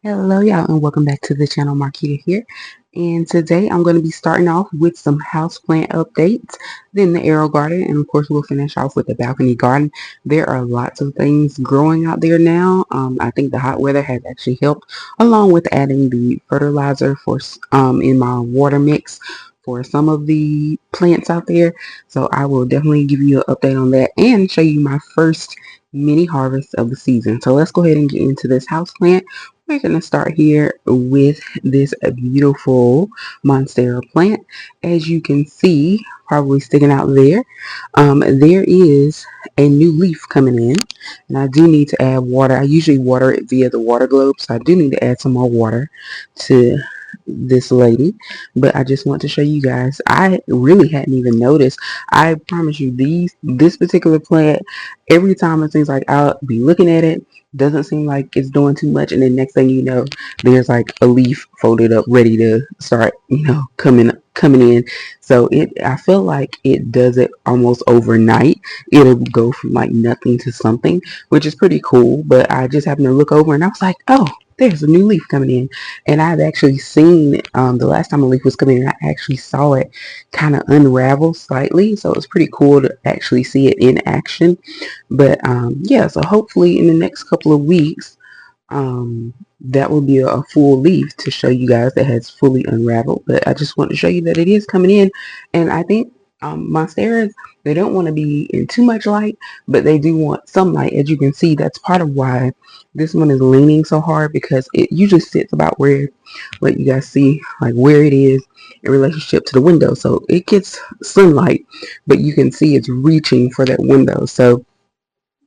Hello, y'all, and welcome back to the channel. Marquita here, and today I'm going to be starting off with some houseplant updates, then the arrow garden, and of course we'll finish off with the balcony garden. There are lots of things growing out there now. I think the hot weather has actually helped, along with adding the fertilizer for in my water mix for some of the plants out there. So I will definitely give you an update on that and show you my first mini harvest of the season. So let's go ahead and get into this houseplant. We're going to start here with this beautiful monstera plant. As you can see, probably sticking out there, there is a new leaf coming in, and I do need to add water. I usually water it via the water globe, so I do need to add some more water to this lady, but I just want to show you guys. I really hadn't even noticed. I promise you, this particular plant, every time it seems like I'll be looking at it, doesn't seem like it's doing too much, and then next thing you know, there's like a leaf folded up ready to start, coming in. So I feel like it does it almost overnight. It'll go from like nothing to something, which is pretty cool. But I just happened to look over and I was like, oh, there's a new leaf coming in. And I've actually seen, the last time a leaf was coming in, I actually saw it kind of unravel slightly. So it's pretty cool to actually see it in action. But yeah, so hopefully in the next couple of weeks, that will be a full leaf to show you guys that has fully unraveled. But I just want to show you that it is coming in. And I think monsteras, they don't want to be in too much light, but they do want some light. As you can see, that's part of why this one is leaning so hard, because it usually sits about where, let you guys see, like where it is in relationship to the window. So it gets sunlight, but you can see it's reaching for that window. So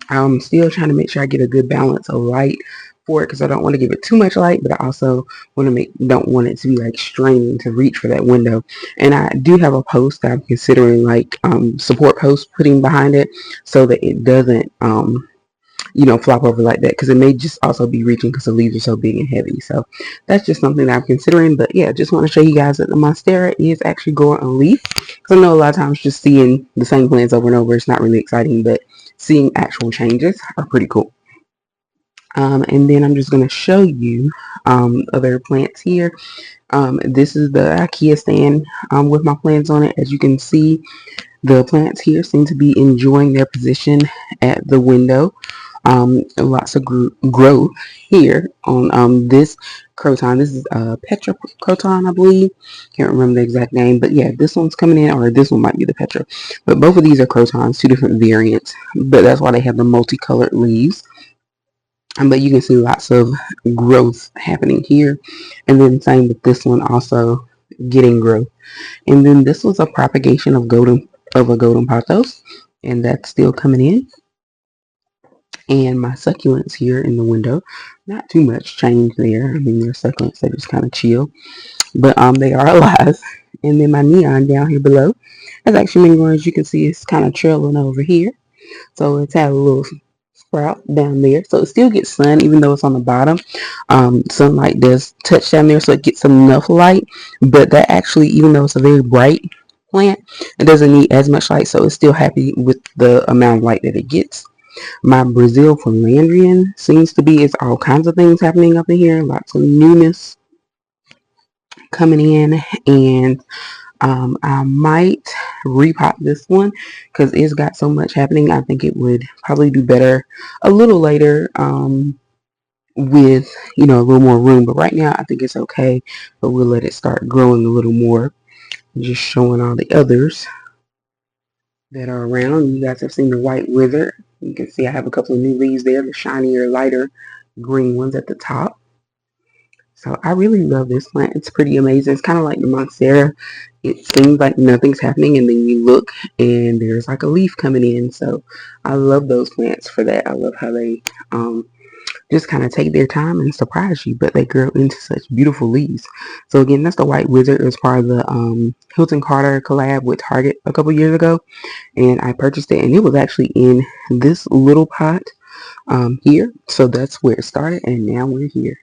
I'm still trying to make sure I get a good balance of light for it, because I don't want to give it too much light, but I also don't want it to be like straining to reach for that window. And I do have a post that I'm considering, like support post putting behind it, so that it doesn't flop over like that, because it may just also be reaching because the leaves are so big and heavy. So that's just something that I'm considering. But yeah, just want to show you guys that the monstera is actually growing a leaf, because I know a lot of times just seeing the same plants over and over, it's not really exciting, but seeing actual changes are pretty cool. And then I'm just going to show you other plants here. This is the IKEA stand with my plants on it. As you can see, the plants here seem to be enjoying their position at the window. Lots of growth here on this croton. This is Petra croton, I believe. Can't remember the exact name, but yeah, this one's coming in, or this one might be the Petra. But both of these are crotons, two different variants, but that's why they have the multicolored leaves. But you can see lots of growth happening here, and then same with this one, also getting growth. And then this was a propagation of a golden pothos, and that's still coming in. And my succulents here in the window, not too much change there. I mean, they're succulents, they just kind of chill, but they are alive. And then my neon down here below has actually been growing. As you can see, it's kind of trailing over here, so it's had a little sprout down there, so it still gets sun even though it's on the bottom. Sunlight does touch down there, so it gets enough light, but that actually, even though it's a very bright plant, it doesn't need as much light, so it's still happy with the amount of light that it gets. My Brazil Philandrian seems to be, it's all kinds of things happening up in here, lots of newness coming in. And I might repot this one because it's got so much happening. I think it would probably do better a little later with, a little more room. But right now I think it's okay, but we'll let it start growing a little more. Just showing all the others that are around. You guys have seen the white wither. You can see I have a couple of new leaves there, the shinier, lighter green ones at the top. So I really love this plant. It's pretty amazing. It's kind of like the monstera. It seems like nothing's happening, and then you look and there's like a leaf coming in. So I love those plants for that. I love how they just kind of take their time and surprise you, but they grow into such beautiful leaves. So again, that's the white wizard. It was part of the Hilton Carter collab with Target a couple years ago, and I purchased it, and it was actually in this little pot here. So that's where it started, and now we're here.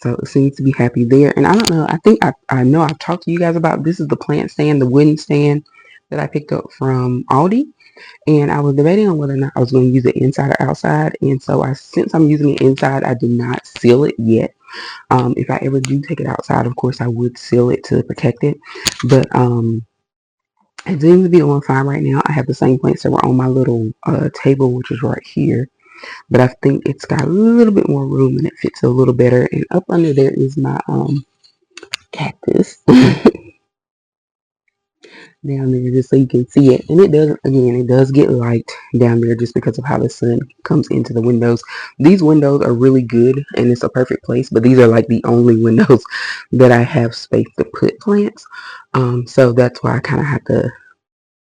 So it seems to be happy there. And I don't know, I think I know I've talked to you guys about, this is the plant stand, the wooden stand that I picked up from Aldi. And I was debating on whether or not I was going to use it inside or outside. And so since I'm using it inside, I did not seal it yet. If I ever do take it outside, of course, I would seal it to protect it. But it seems to be on fine right now. I have the same plants that were on my little table, which is right here. But I think it's got a little bit more room and it fits a little better. And up under there is my cactus. Down there just so you can see it, and it does get light down there just because of how the sun comes into the windows. These windows are really good and it's a perfect place, but these are like the only windows that I have space to put plants, so that's why I kind of have to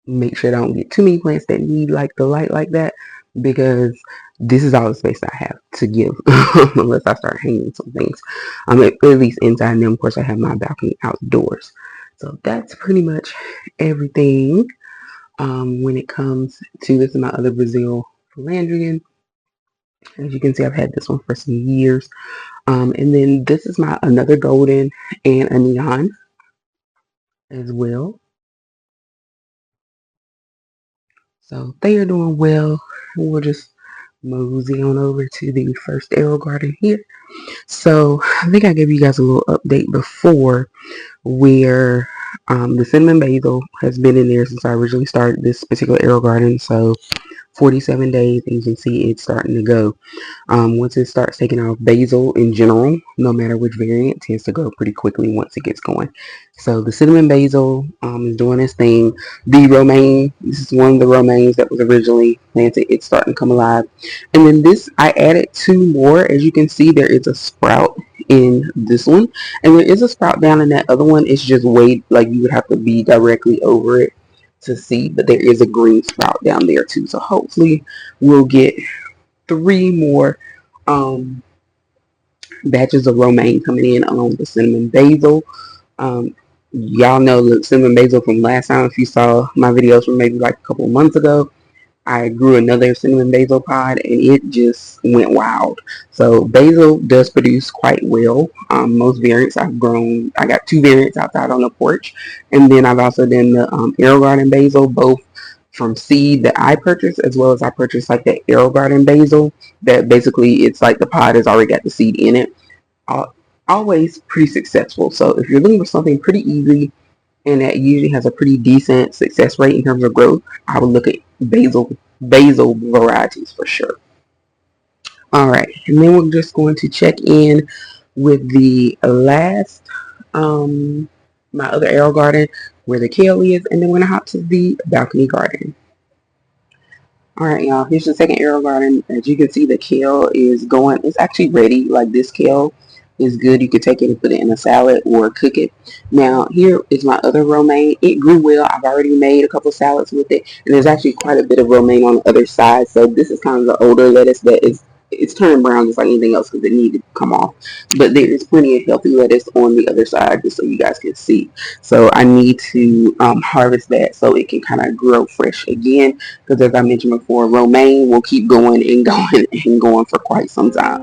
make sure I don't get too many plants that need like the light like that, because this is all the space I have to give unless I start hanging some things, at least inside. And then of course I have my balcony outdoors. So that's pretty much everything when it comes to this. Is my other Brazil Philandrian. As you can see, I've had this one for some years. And then this is my another golden and a neon as well. So they are doing well. We'll just mosey on over to the first AeroGarden here. So I think I gave you guys a little update before where the cinnamon basil has been in there since I originally started this particular AeroGarden. So 47 days, and you can see it's starting to go. Once it starts taking off, basil in general, no matter which variant, tends to go pretty quickly once it gets going. So the cinnamon basil is doing its thing. The romaine, this is one of the romaines that was originally planted. It's starting to come alive. And then this, I added two more. As you can see, there is a sprout in this one, and there is a sprout down in that other one. It's just way, like you would have to be directly over it to see, but there is a green sprout down there too. So hopefully we'll get 3 more batches of romaine coming in along with the cinnamon basil. Y'all know the cinnamon basil from last time. If you saw my videos from maybe like a couple of months ago, I grew another cinnamon basil pod and it just went wild. So basil does produce quite well. Most variants I've grown, I got 2 variants outside on the porch, and then I've also done the AeroGarden basil, both from seed that I purchased, as well as I purchased like the AeroGarden basil that basically it's like the pod has already got the seed in it. Always pretty successful. So if you're looking for something pretty easy and that usually has a pretty decent success rate in terms of growth, I would look at basil varieties for sure. Alright, and then we're just going to check in with the last my other AeroGarden where the kale is, and then we're gonna hop to the balcony garden. Alright, y'all, here's the second AeroGarden. As you can see, the kale is going, it's actually ready. Like, this kale is good. You could take it and put it in a salad or cook it. Now, here is my other romaine. It grew well. I've already made a couple salads with it, and there's actually quite a bit of romaine on the other side. So this is kind of the older lettuce that it's turning brown just like anything else because it needed to come off. But there is plenty of healthy lettuce on the other side, just so you guys can see. So I need to harvest that so it can kind of grow fresh again, because as I mentioned before, romaine will keep going and going and going for quite some time.